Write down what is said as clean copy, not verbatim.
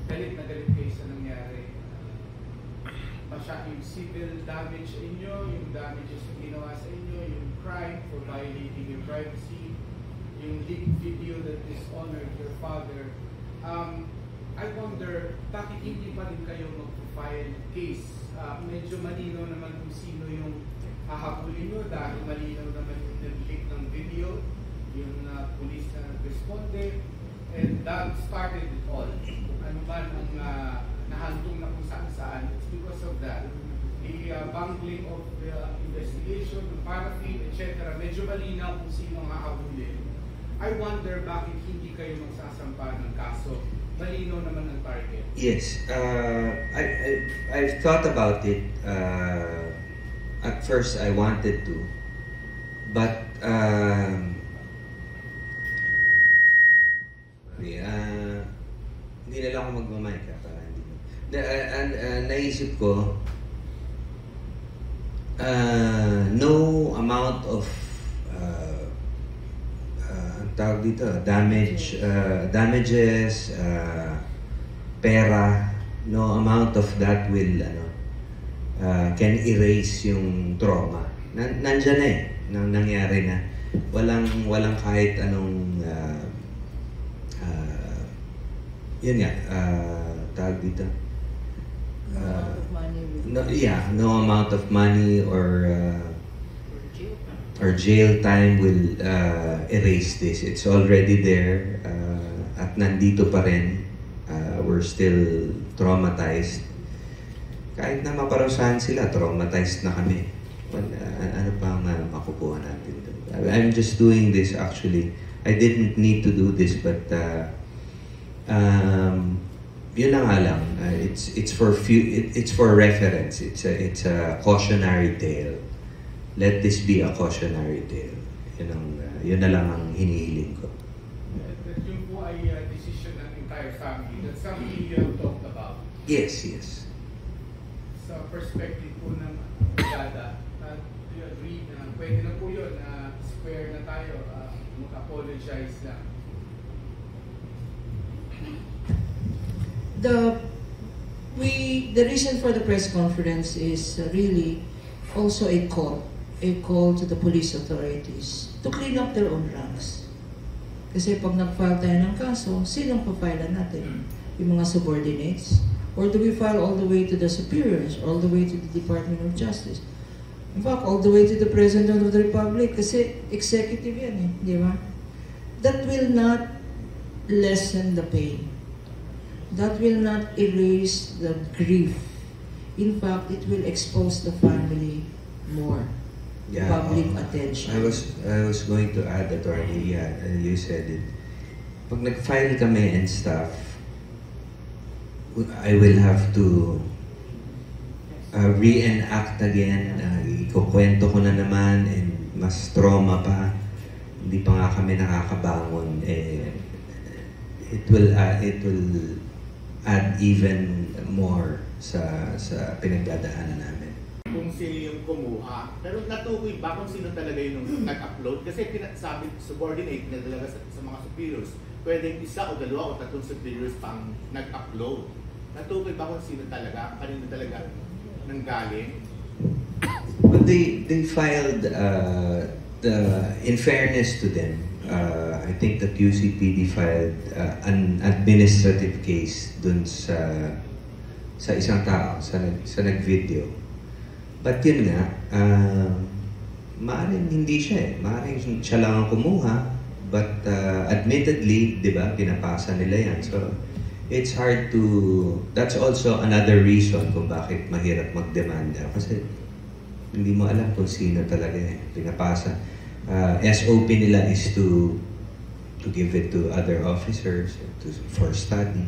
galit na galit kayo sa nangyari. Yung civil damage sa inyo, yung damages na ginawa sa inyo, yung crime for violating your privacy, yung leaked video that dishonored your father. I wonder, bakit hindi pa rin kayo mag-file case? Medyo malinaw naman kung sino yung hahabulin nyo dahil malinaw naman yung nag-leak ng video, yung police na nag-responde, and that started it all. Kung ano man ang nahantong na kung saan-saan, it's because of that. The bungling of the investigation, the paraffin, etc. Medyo malinaw kung sino ang hahabulin. I wonder bakit hindi kayo magsasampa ng kaso. Malinaw naman ang target. Yes, I've thought about it. At first, I wanted to, but hindi na lang ako magmamic para hindi. Naisip ko, no amount of tawag dito, damages, pera, no amount of that will can erase yung trauma. Nandiyan na eh, nangyari na. Walang kahit anong yun nga, tawag dito. No amount of money or jail time will erase this. It's already there at nandito pa rin. We're still traumatized. Kahit na maparusahan sila, traumatized na kami. Ano pa ang makukuha natin? I'm just doing this actually. I didn't need to do this, but yun na nga lang. It's for reference. It's a cautionary tale. Let this be a cautionary tale. Yun na lang ang hinihiling ko. Yun po ay decision ng entire family. That's something you have talked about. Yes. Sa perspective po ng Brigada, do you agree na pwede na po yun na square na tayo, mag-apologize lang? The reason for the press conference is really also a call to the police authorities to clean up their own ranks. Kasi pag nag-file tayo ng kaso, sinong pa-file natin? Yung mga subordinates? Or do we file all the way to the superiors, all the way to the Department of Justice? In fact, all the way to the President of the Republic, kasi executive yan eh, di ba? That will not lessen the pain. That will not erase the grief. In fact, it will expose the family more. Yeah, public attention. I was going to add, Attorney, you said it. Pag nag-file kami and stuff, I will have to reenact again. Ikukwento ko na naman and mas trauma pa. Hindi pa nga kami nakakabangon. It will add even more sa pinagdadaanan namin. Kung sino yung kumuha, pero natukoy ba kung sino talaga yung nag-upload? Kasi sabi, subordinate na talaga sa mga superiors. Pwedeng isa o dalawa o tatlong superiors pang nag-upload. Natukoy ba kung sino talaga? Kanino talaga nanggaling? But they filed, in fairness to them, I think that UCPD filed an administrative case dun sa isang tao, sa nag-video. But yun nga, maaaring hindi siya eh. Maaaring siya lang ang kumuha. But admittedly, di ba, pinapasa nila yan. So, it's hard to... That's also another reason kung bakit mahirap magdemanda. Kasi hindi mo alam kung sino talaga eh. Pinapasa. SOP nila is to give it to other officers for study.